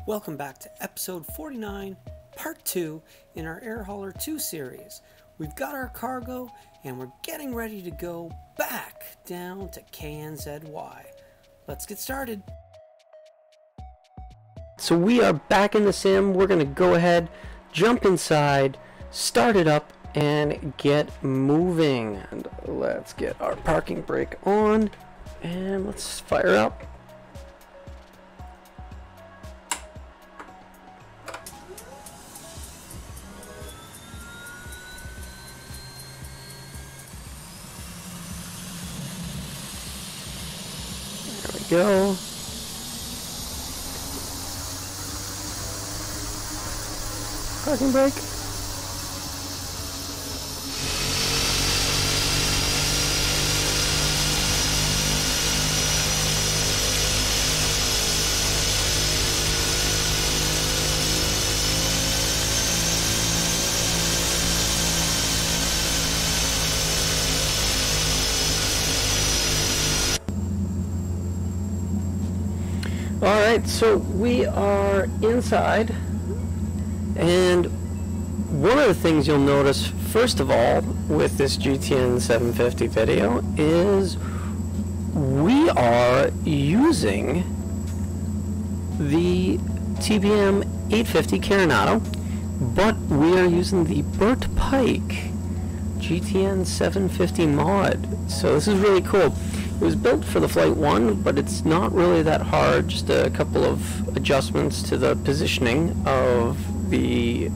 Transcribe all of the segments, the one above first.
Welcome back to episode 49, part 2 in our Air Hauler 2 series. We've got our cargo and we're getting ready to go back down to KNZY. Let's get started. So we are back in the sim. We're going to go ahead, jump inside, start it up, and get moving. And let's get our parking brake on and let's fire up. Go. Parking brake. Alright, so we are inside, and one of the things you'll notice, first of all, with this GTN 750 video is we are using the TBM 850 Carenado, but we are using the Burt Pike GTN 750 mod, so this is really cool. It was built for the Flight 1, but it's not really that hard, just a couple of adjustments to the positioning of the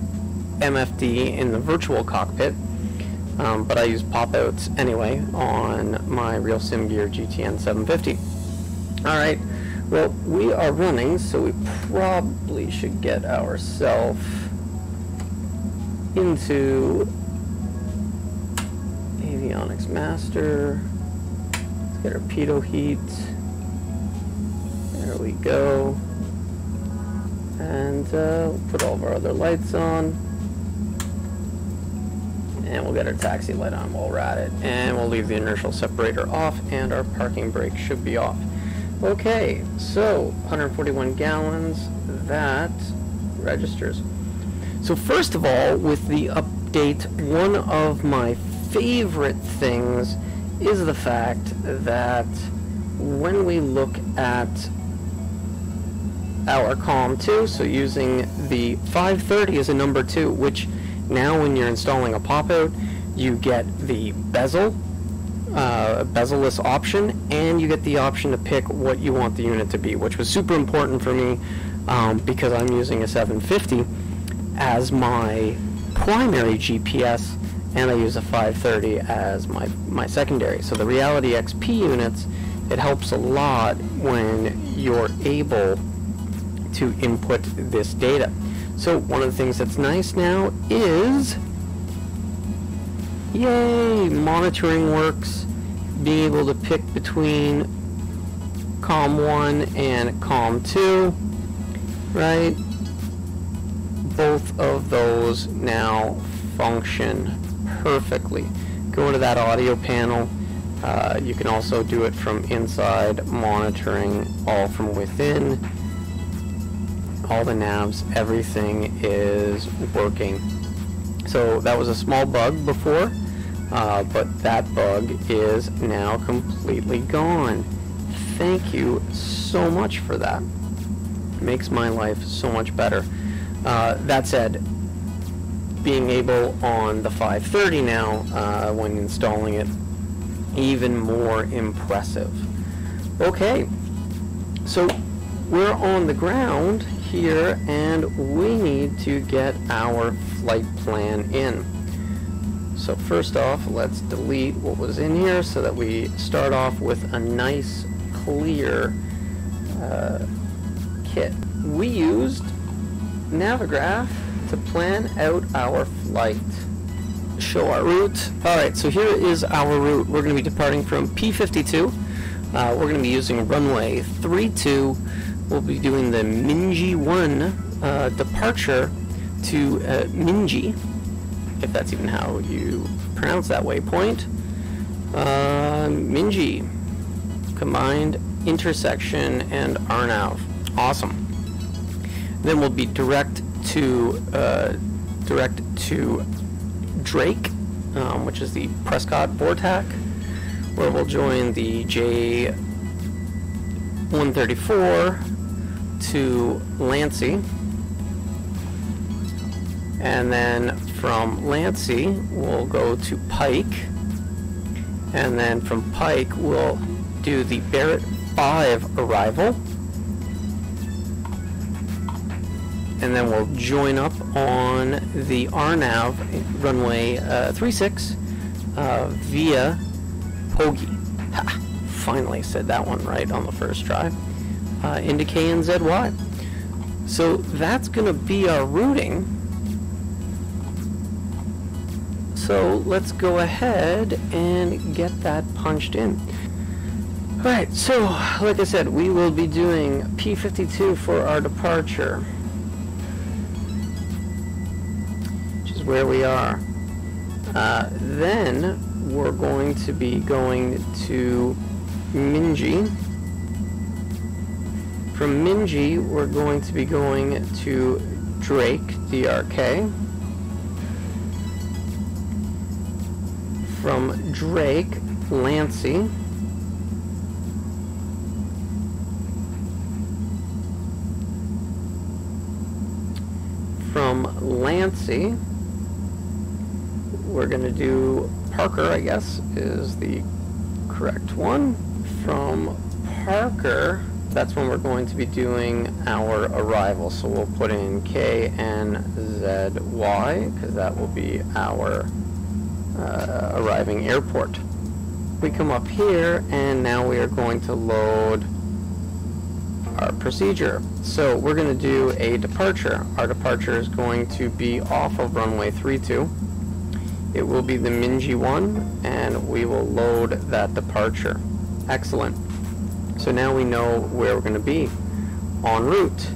MFD in the virtual cockpit, but I use pop-outs anyway on my Real Sim Gear GTN 750. Alright, well, we are running, so we probably should get ourselves into Avionics Master. Get our pitot heat. There we go. And we'll put all of our other lights on. And we'll get our taxi light on while we're at it. And we'll leave the inertial separator off, and our parking brake should be off. Okay, so 141 gallons, that registers. So first of all, with the update, one of my favorite things is the fact that when we look at our column 2, so using the 530 as a number 2, which now when you're installing a pop-out, you get the bezel, bezel-less option, and you get the option to pick what you want the unit to be, which was super important for me because I'm using a 750 as my primary GPS, and I use a 530 as my secondary. So the Reality XP units, it helps a lot when you're able to input this data. So one of the things that's nice now is, yay, monitoring works, being able to pick between COM 1 and COM 2, right? Both of those now function perfectly. Go into that audio panel. You can also do it from inside, monitoring all from within. All the navs, everything is working. So that was a small bug before, but that bug is now completely gone. Thank you so much for that. It makes my life so much better. That said, being able on the 530 now, when installing it, even more impressive. Okay, so we're on the ground here and we need to get our flight plan in. So first off, let's delete what was in here so that we start off with a nice clear kit. We used Navigraph to plan out our flight. Show our route. Alright, so here is our route. We're going to be departing from P52. We're going to be using runway 32. We'll be doing the Minji 1 departure to Minji, if that's even how you pronounce that waypoint. Minji, combined intersection and Arnav. Awesome. Then we'll be direct to Drake, which is the Prescott Vortac, where we'll join the J134 to Lancey, and then from Lancey we'll go to Pike, and then from Pike we'll do the Barrett 5 arrival, and then we'll join up on the RNAV runway 36 via Hoagie. Ha! Finally said that one right on the first try. Into KNZY. So that's going to be our routing. So let's go ahead and get that punched in. Alright, so like I said, we will be doing P52 for our departure, which is where we are. Then we're going to be going to Minji. From Minji, we're going to be going to Drake, DRK. From Drake, Lancey. From Lancey, we're going to do Parker, I guess, is the correct one. From Parker, that's when we're going to be doing our arrival. So we'll put in KNZY, because that will be our arriving airport. We come up here, and now we are going to load our procedure. So we're going to do a departure. Our departure is going to be off of runway 32. It will be the Minji one, and we will load that departure. Excellent. So now we know where we're going to be en route.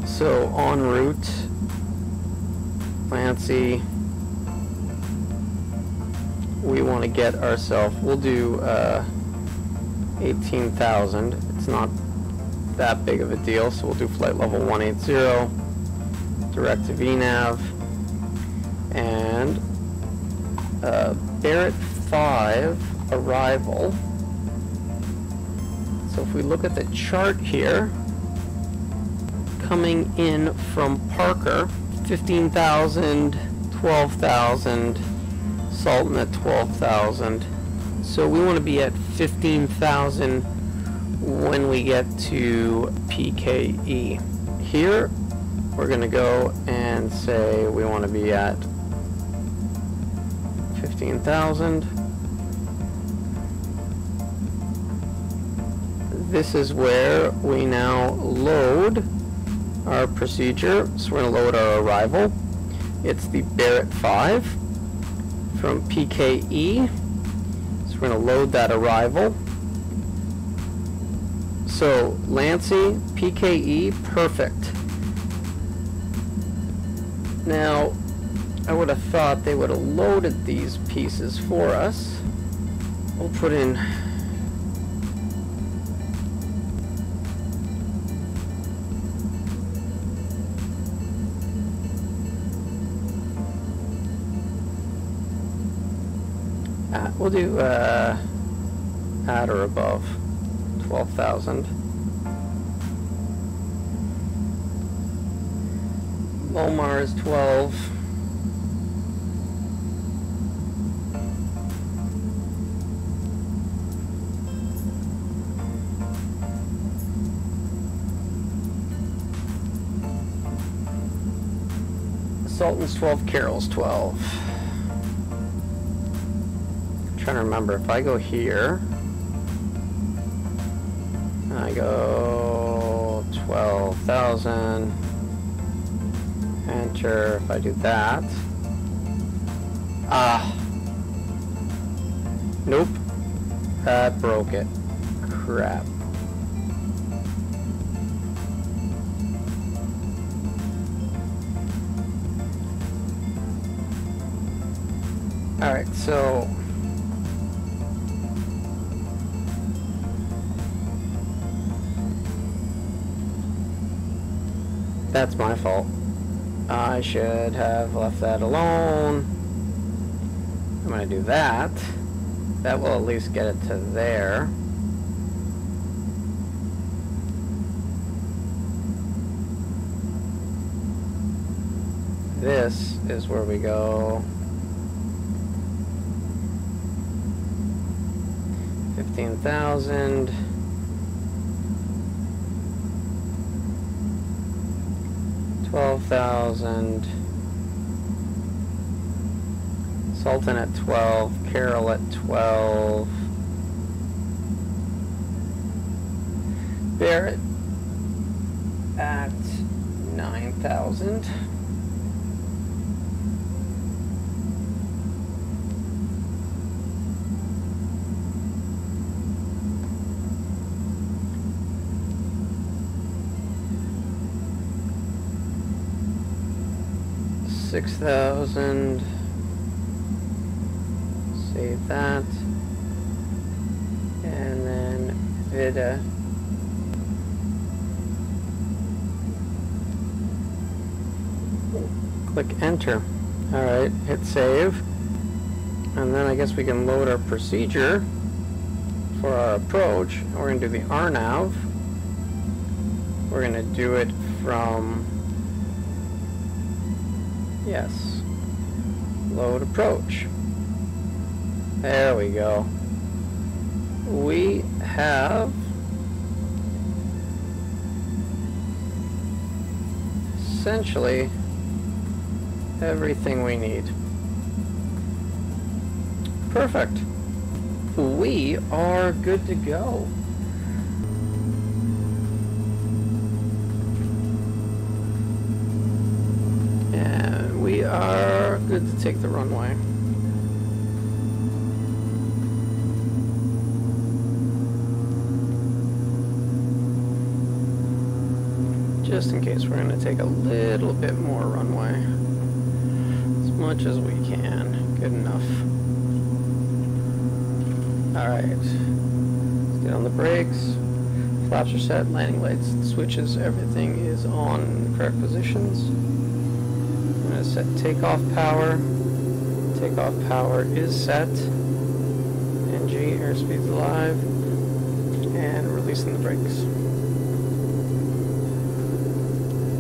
So en route, Lancey, we want to get ourselves, we'll do 18,000. It's not that big of a deal, so we'll do flight level 180, direct to VNAV, and Barrett 5 arrival. So if we look at the chart here, coming in from Parker, 15,000, 12,000, Sultan at 12,000. So we want to be at 15,000 when we get to PKE. Here, we're going to go and say we want to be at 15,000. This is where we now load our procedure. So we're going to load our arrival. It's the Barrett 5 from PKE. So we're going to load that arrival. So Lancey, PKE, perfect. Now, I would have thought they would have loaded these pieces for us. We'll put in we'll do at or above 12,000. Lomar is 12. Sultan's 12, Carroll's 12. Trying to remember, if I go here, I go 12,000, enter. If I do that, nope, that broke it. Crap. Alright, so That's my fault. I should have left that alone. I'm going to do that. That will at least get it to there. This is where we go 15,000. 12,000. Sultan at 12, Carol at 12, Barrett at 9,000. $6,000. Save that. And then Vida. Click enter. Alright, hit save. And then I guess we can load our procedure for our approach. We're going to do the RNAV. We're going to do it from, yes, load approach. There we go. We have essentially everything we need. Perfect. We are good to go. And we are good to take the runway. Just in case, we're going to take a little bit more runway. As much as we can. Good enough. Alright. Let's get on the brakes. Flaps are set, landing lights, switches, everything is on in the correct positions. I'm going to set takeoff power. Takeoff power is set. NG, airspeed's alive. And releasing the brakes.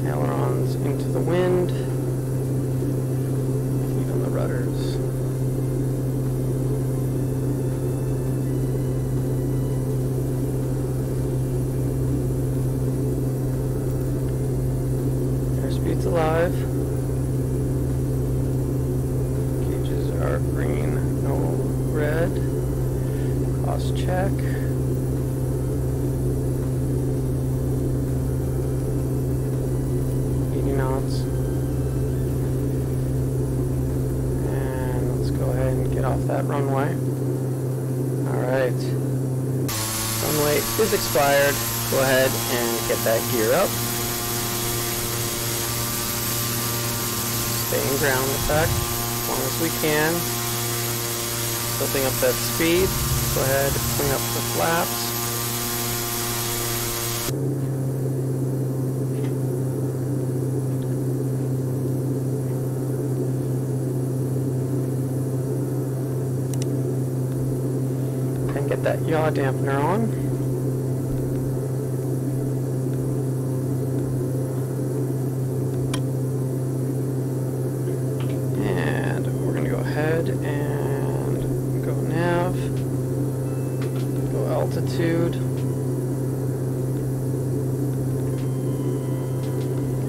Ailerons into the wind. Feet on the rudders. Airspeed's alive. Gauges are green, no red. Cross check. 80 knots. And let's go ahead and get off that runway. Alright. Runway is expired. Go ahead and get that gear up. Stay in ground effect as long as we can. Building up that speed. Go ahead and clean up the flaps. And get that yaw dampener on. And go nav, go altitude,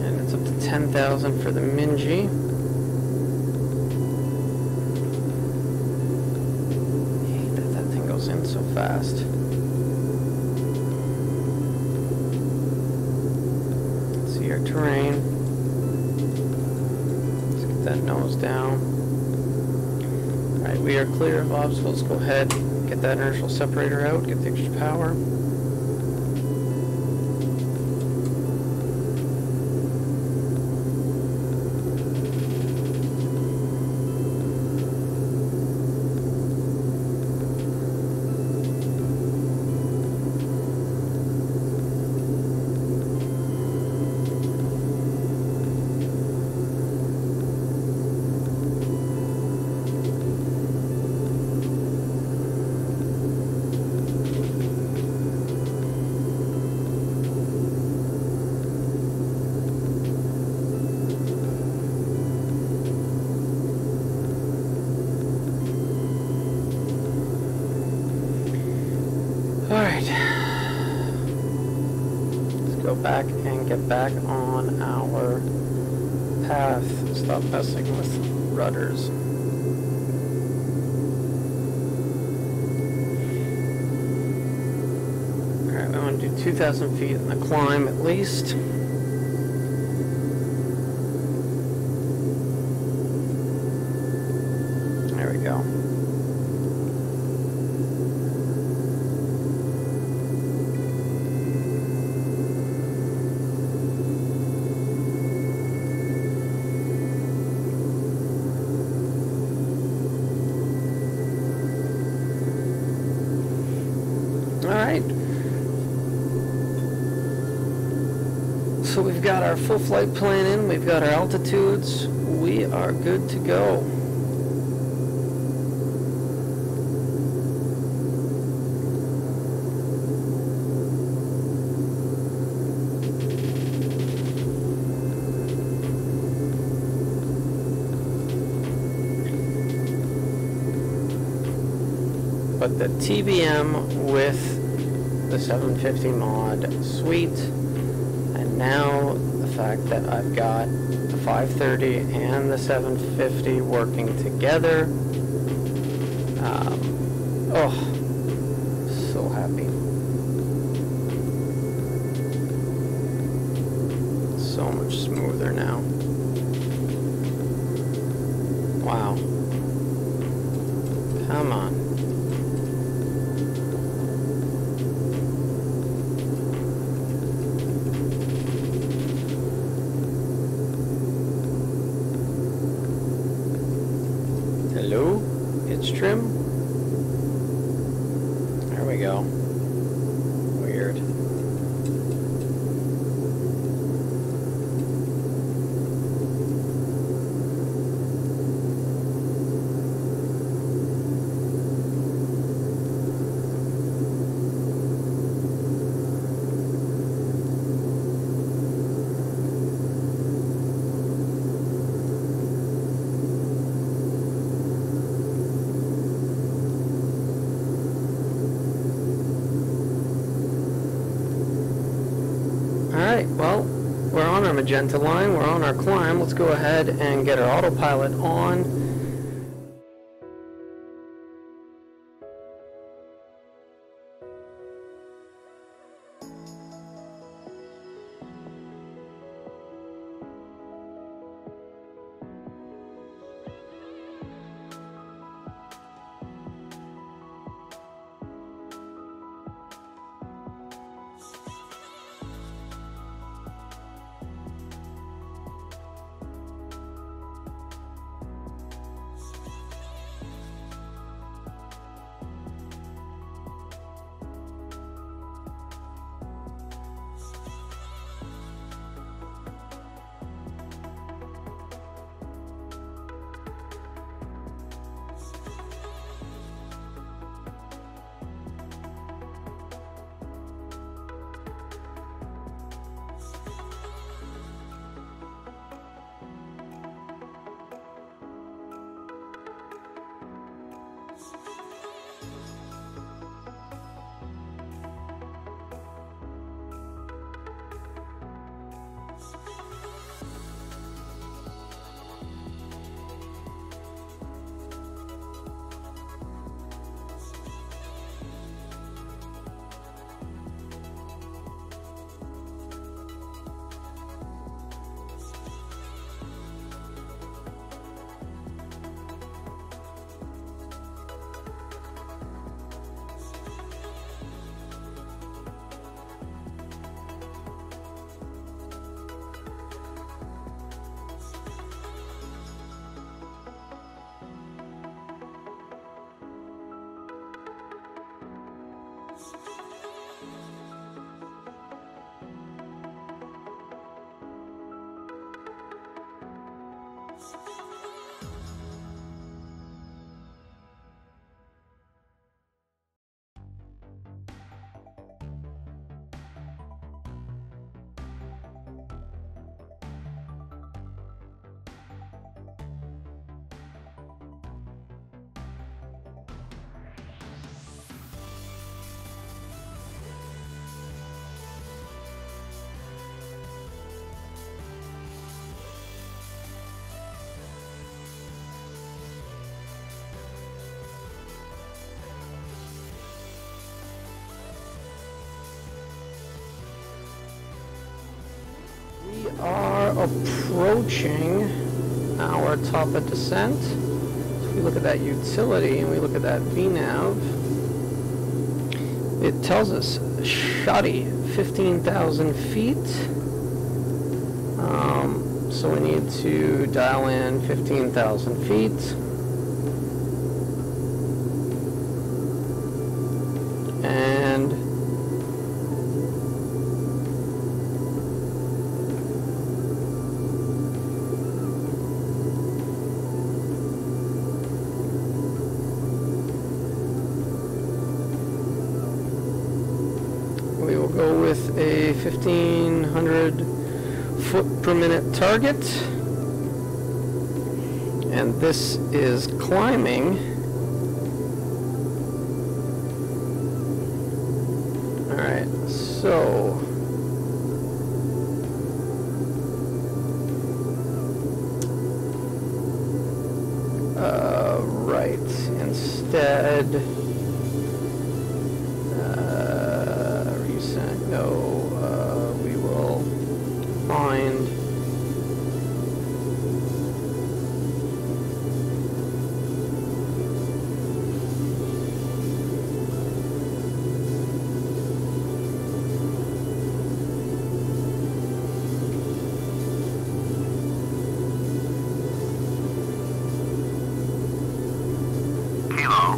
and it's up to 10,000 for the Minji. I hate that that thing goes in so fast. Let's see our terrain. Let's get that nose down. We are clear of obstacles. Go ahead, get that inertial separator out, get the extra power. back and get back on our path. Stop messing with rudders. Alright, I want to do 2,000 feet in the climb at least. There we go. Alright, so we've got our full flight plan in, we've got our altitudes, we are good to go. But the TBM with the 750 mod suite, and now the fact that I've got the 530 and the 750 working together, oh, so happy. So much smoother now. Wow. Come on. Hello? It's trim? There we go. Weird. Alright, well, we're on our magenta line, we're on our climb. Let's go ahead and get our autopilot on. We are approaching our top of descent. So if we look at that utility and we look at that VNAV, it tells us shoddy 15,000 feet. So we need to dial in 15,000 feet. And we will go with a 1,500 foot per minute target, and this is climbing. Alright, so right, instead reset, no, we will find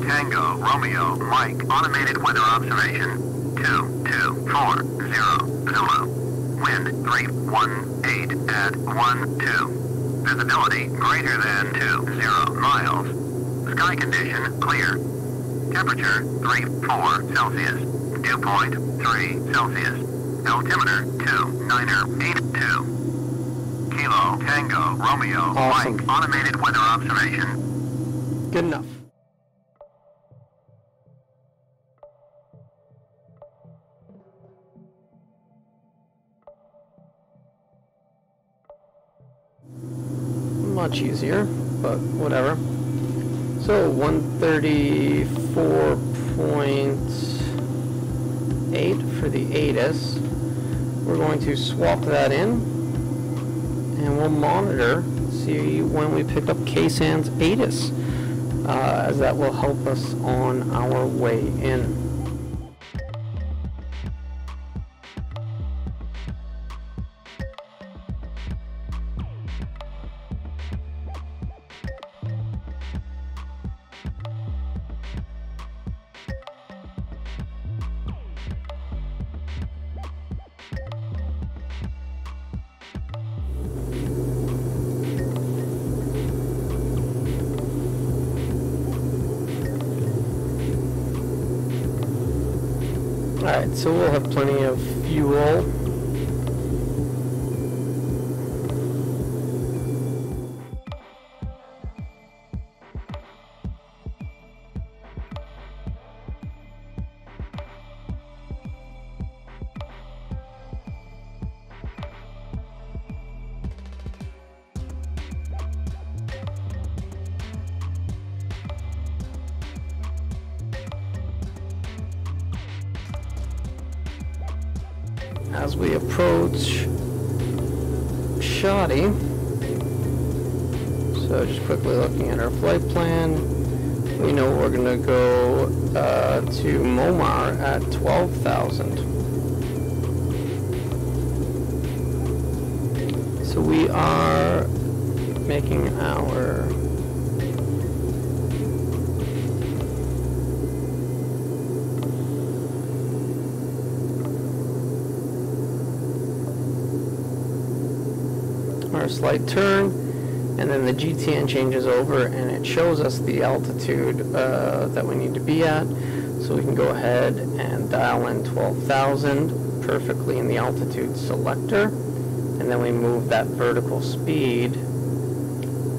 Tango, Romeo, Mike, automated weather observation, 2240, Zulu, wind 318 at 12, visibility greater than 20 miles, sky condition clear, temperature 34 Celsius, dew point 3 Celsius, altimeter 2982, Kilo, Tango, Romeo, awesome. Mike, automated weather observation. Good enough. Much easier, but whatever. So 134.8 for the ATIS. We're going to swap that in, and we'll monitor, see when we pick up KSAN's ATIS, as that will help us on our way in. Alright, so we'll have plenty of fuel. As we approach Shoddy, so just quickly looking at our flight plan, we know we're going to go to Momar at 12,000. So we are making our slight turn, and then the GTN changes over and it shows us the altitude that we need to be at, so we can go ahead and dial in 12,000 perfectly in the altitude selector, and then we move that vertical speed.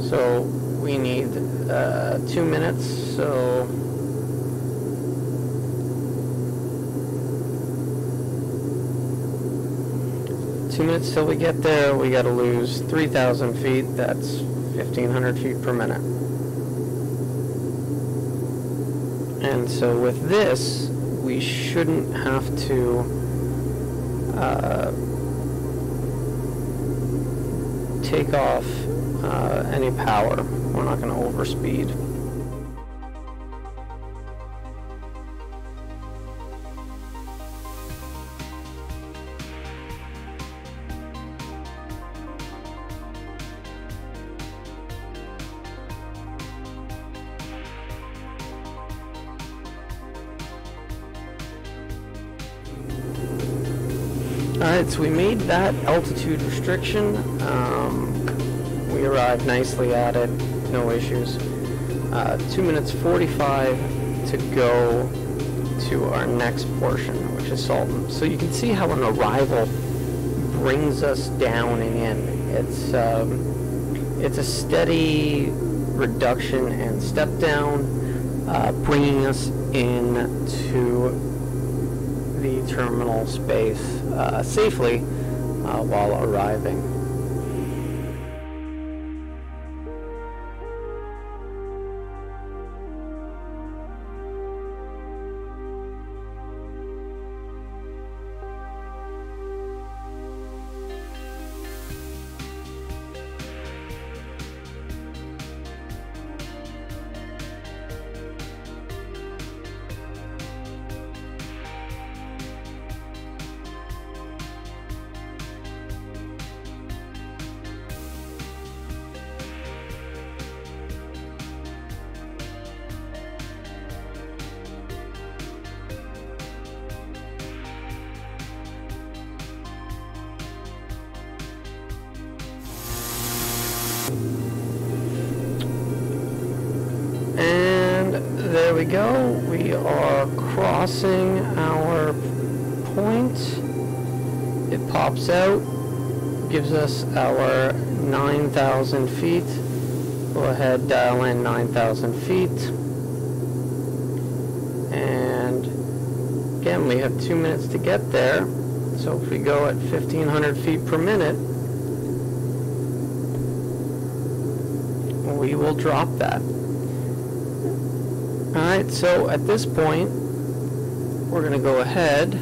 So we need 2 minutes, so till we get there. We got to lose 3,000 feet. That's 1,500 feet per minute. And so with this, we shouldn't have to take off any power. We're not going to overspeed. Alright, so we made that altitude restriction. We arrived nicely at it, no issues. 2 minutes 45 to go to our next portion, which is Salton. So you can see how an arrival brings us down and in. It's a steady reduction and step down, bringing us into the terminal space safely while arriving. And there we go. We are crossing our point. It pops out, gives us our 9,000 feet. Go ahead, dial in 9,000 feet. And again, we have 2 minutes to get there. So if we go at 1,500 feet per minute, we will drop that. Alright, so at this point, we're going to go ahead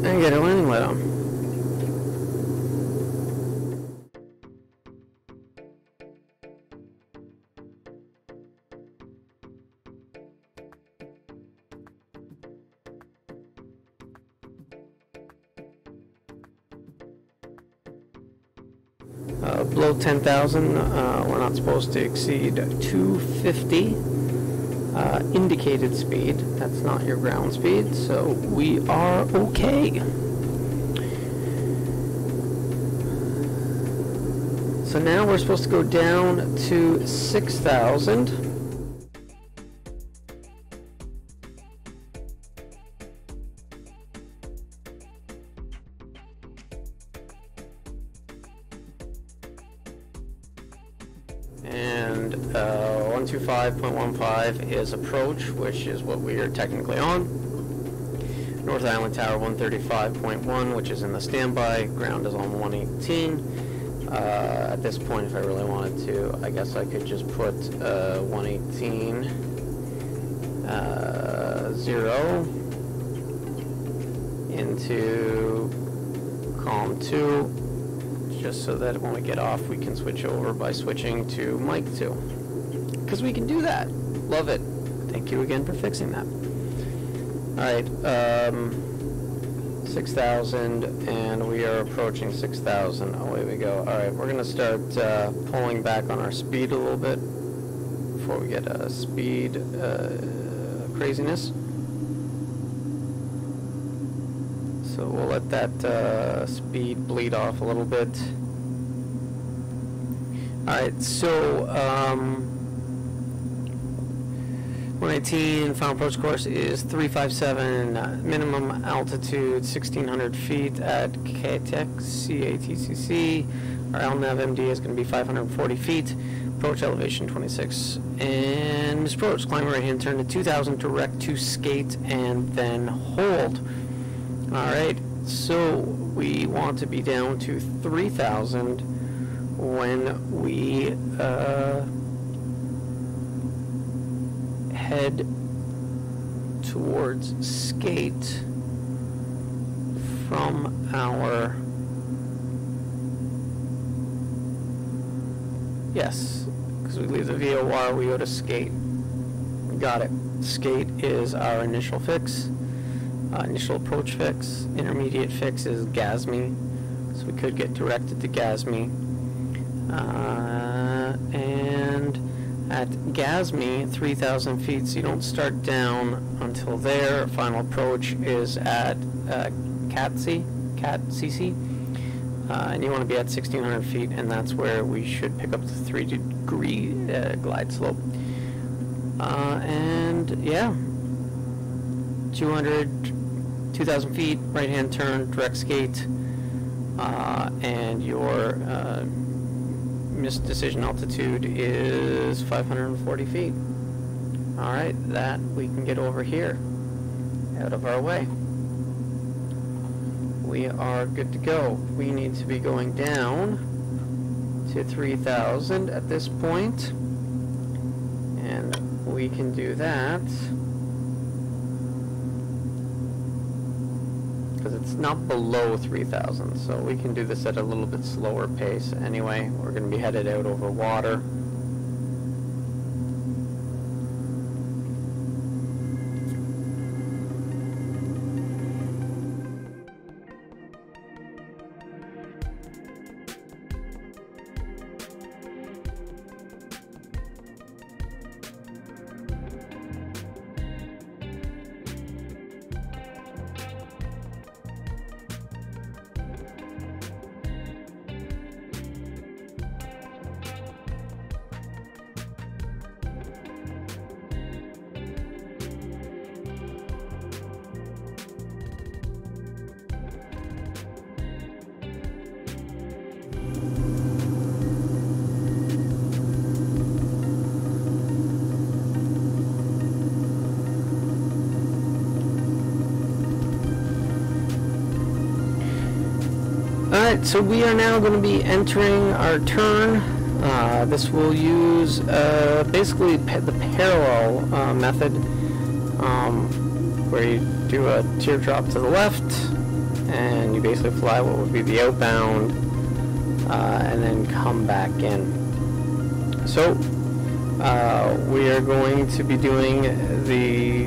and get a landing light on. Below 10,000, we're not supposed to exceed 250 indicated speed. That's not your ground speed, so we are okay. So now we're supposed to go down to 6,000. And 125.15 is approach, which is what we are technically on. North Island Tower 135.1, which is in the standby. Ground is on 118. At this point, if I really wanted to, I guess I could just put 118 0 into column 2. Just so that when we get off, we can switch over by switching to mic 2. Because we can do that. Love it. Thank you again for fixing that. Alright, 6,000, and we are approaching 6,000. Away we go. Alright, we're going to start pulling back on our speed a little bit before we get speed craziness. So we'll let that speed bleed off a little bit. Alright, so 118, final approach course is 357, minimum altitude 1,600 feet at CATCC. Our LNAV MD is going to be 540 feet. Approach elevation 26. And misapproach, climb right hand turn to 2,000, direct to skate, and then hold. Alright, so we want to be down to 3,000 when we head towards skate from our, yes, because we leave the VOR, we go to skate. Got it. Skate is our initial fix, initial approach fix. Intermediate fix is GASME, so we could get directed to GASME. And at GASME, 3,000 feet, so you don't start down until there. Final approach is at CATC, and you want to be at 1,600 feet, and that's where we should pick up the 3-degree glide slope. And yeah, 2,000 feet, right-hand turn, direct skate, and your missed decision altitude is 540 feet. Alright, that we can get over here, out of our way. We are good to go. We need to be going down to 3,000 at this point, and we can do that because it's not below 3,000, so we can do this at a little bit slower pace. Anyway, we're going to be headed out over water. Alright, so we are now going to be entering our turn. This will use basically the parallel method, where you do a teardrop to the left, and you basically fly what would be the outbound, and then come back in. So, we are going to be doing the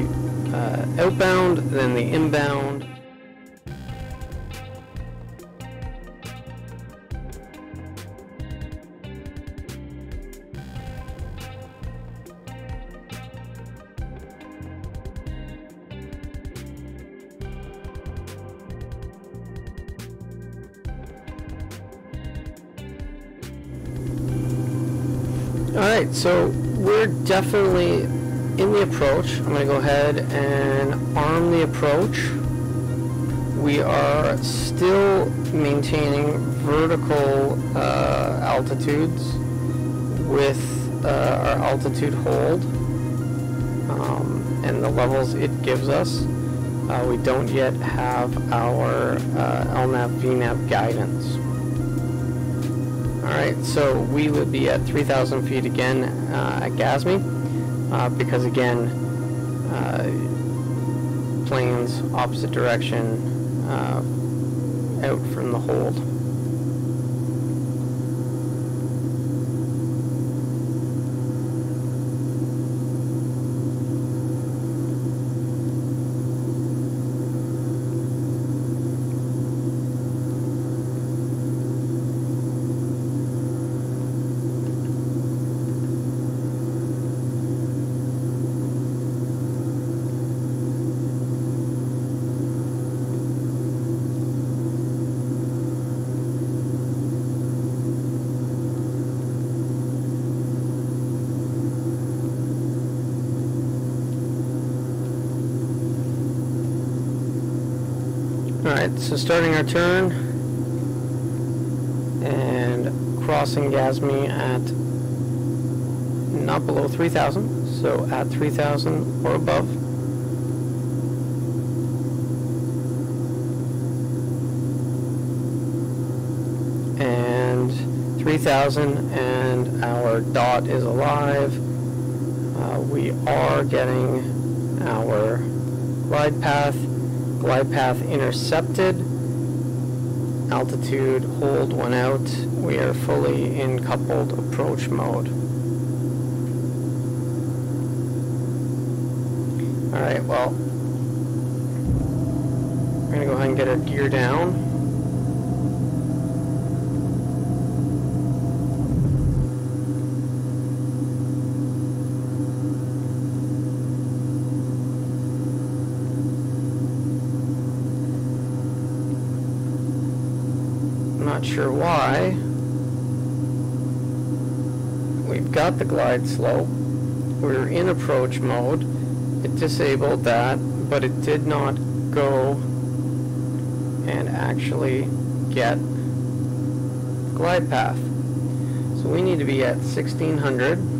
outbound, then the inbound. Alright, so we're definitely in the approach. I'm going to go ahead and arm the approach. We are still maintaining vertical altitudes with our altitude hold and the levels it gives us. We don't yet have our LNAV VNAV guidance. Alright, so we would be at 3,000 feet again at GASME, because again, planes opposite direction out from the hold. Alright, so starting our turn and crossing GASME at not below 3,000, so at 3,000 or above. And 3,000 and our dot is alive. We are getting our glide path intercepted, altitude hold when out. We are fully in coupled approach mode. Alright, well, we're going to go ahead and get our gear down. Not sure why. We've got the glide slope. We're in approach mode. It disabled that, but it did not go and actually get glide path. So we need to be at 1600.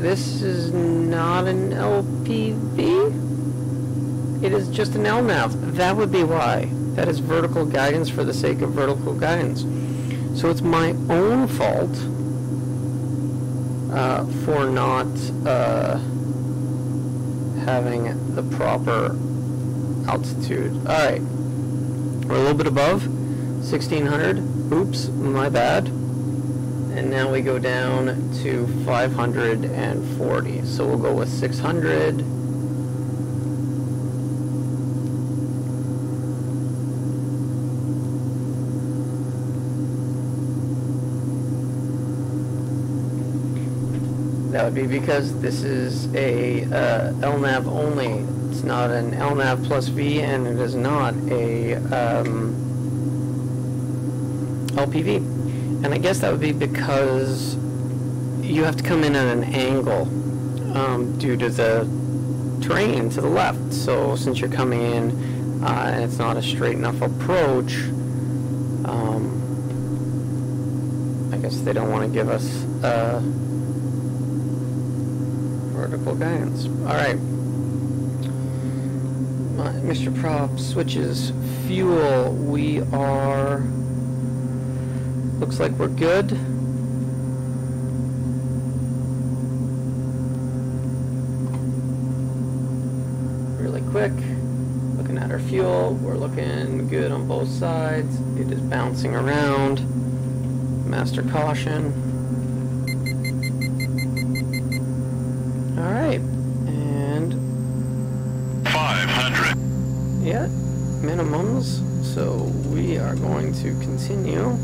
This is not an LPV. It is just an LNAV. That would be why. That is vertical guidance for the sake of vertical guidance. So it's my own fault for not having the proper altitude. Alright. We're a little bit above 1600. Oops, my bad. And now we go down to 540. So we'll go with 600. That would be because this is a LNAV only. It's not an LNAV plus V, and it is not a LPV. And I guess that would be because you have to come in at an angle due to the terrain to the left. So since you're coming in and it's not a straight enough approach, I guess they don't want to give us vertical guidance. Alright. Mr. Prop switches fuel. We are... Looks like we're good. Really quick. Looking at our fuel. We're looking good on both sides. It is bouncing around. Master caution. Alright. And 500. yeah, minimums. So we are going to continue.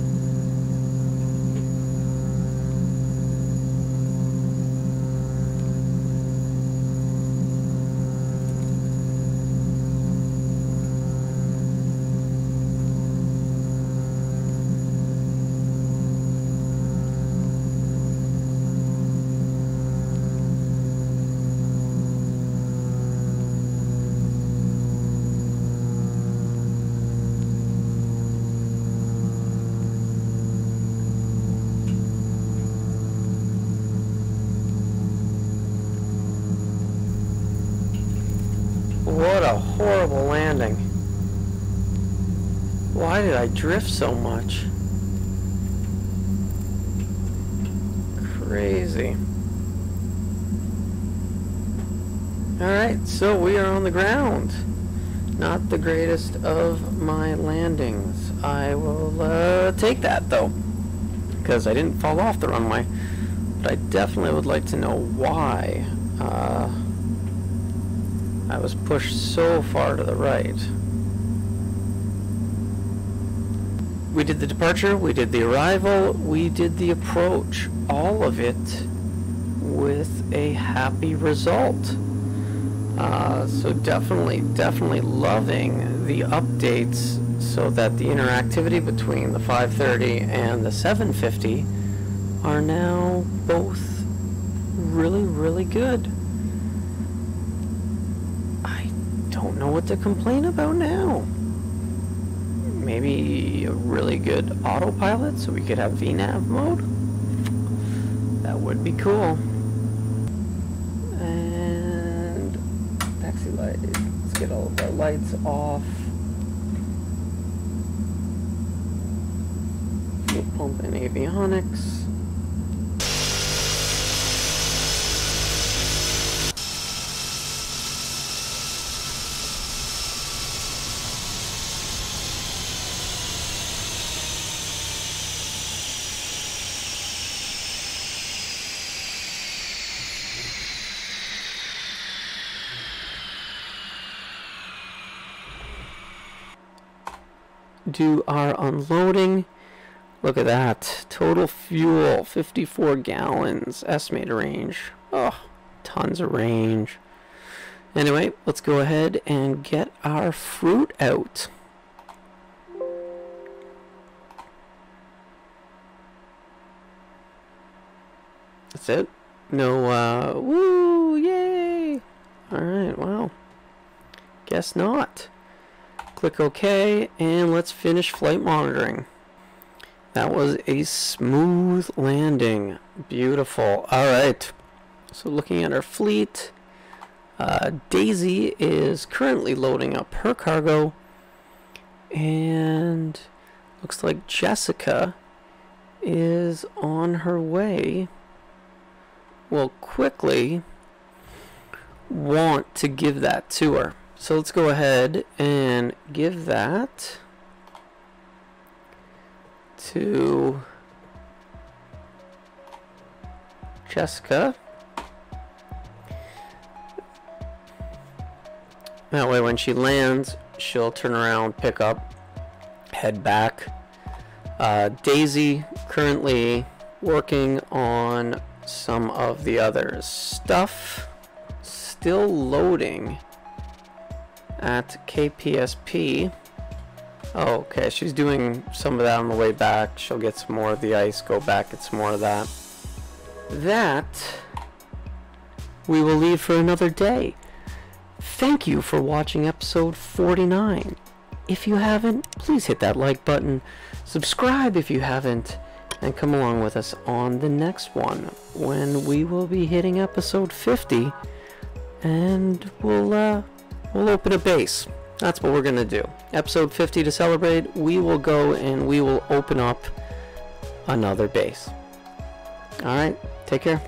What a horrible landing. Why did I drift so much? Crazy. Alright, so we are on the ground. Not the greatest of my landings. I will take that though, because I didn't fall off the runway. But I definitely would like to know why I was pushed so far to the right. We did the departure, we did the arrival, we did the approach. All of it with a happy result. So definitely loving the updates so that the interactivity between the 530 and the 750 are now both really good. I don't know what to complain about now. Maybe a really good autopilot so we could have VNAV mode. That would be cool. And taxi light. Let's get all of our lights off. Fuel pump and avionics. Do our unloading. Look at that. Total fuel, 54 gallons. Estimated range. Oh, tons of range. Anyway, let's go ahead and get our fruit out. That's it? No, woo, yay! Alright, well, guess not. Click OK, and let's finish flight monitoring. That was a smooth landing. Beautiful. Alright, so looking at our fleet, Daisy is currently loading up her cargo, and looks like Jessica is on her way. We'll quickly want to give that to her. So let's go ahead and give that to Jessica. That way when she lands, she'll turn around, pick up, head back. Daisy currently working on some of the other stuff. Still loading at KPSP. Oh, okay, she's doing some of that on the way back. She'll get some more of the ice, go back, get some more of that. That we will leave for another day. Thank you for watching episode 49. If you haven't, please hit that like button. Subscribe if you haven't, and come along with us on the next one when we will be hitting episode 50, and we'll open a base. That's what we're gonna do. Episode 50 to celebrate, we will go and we will open up another base. Alright, take care.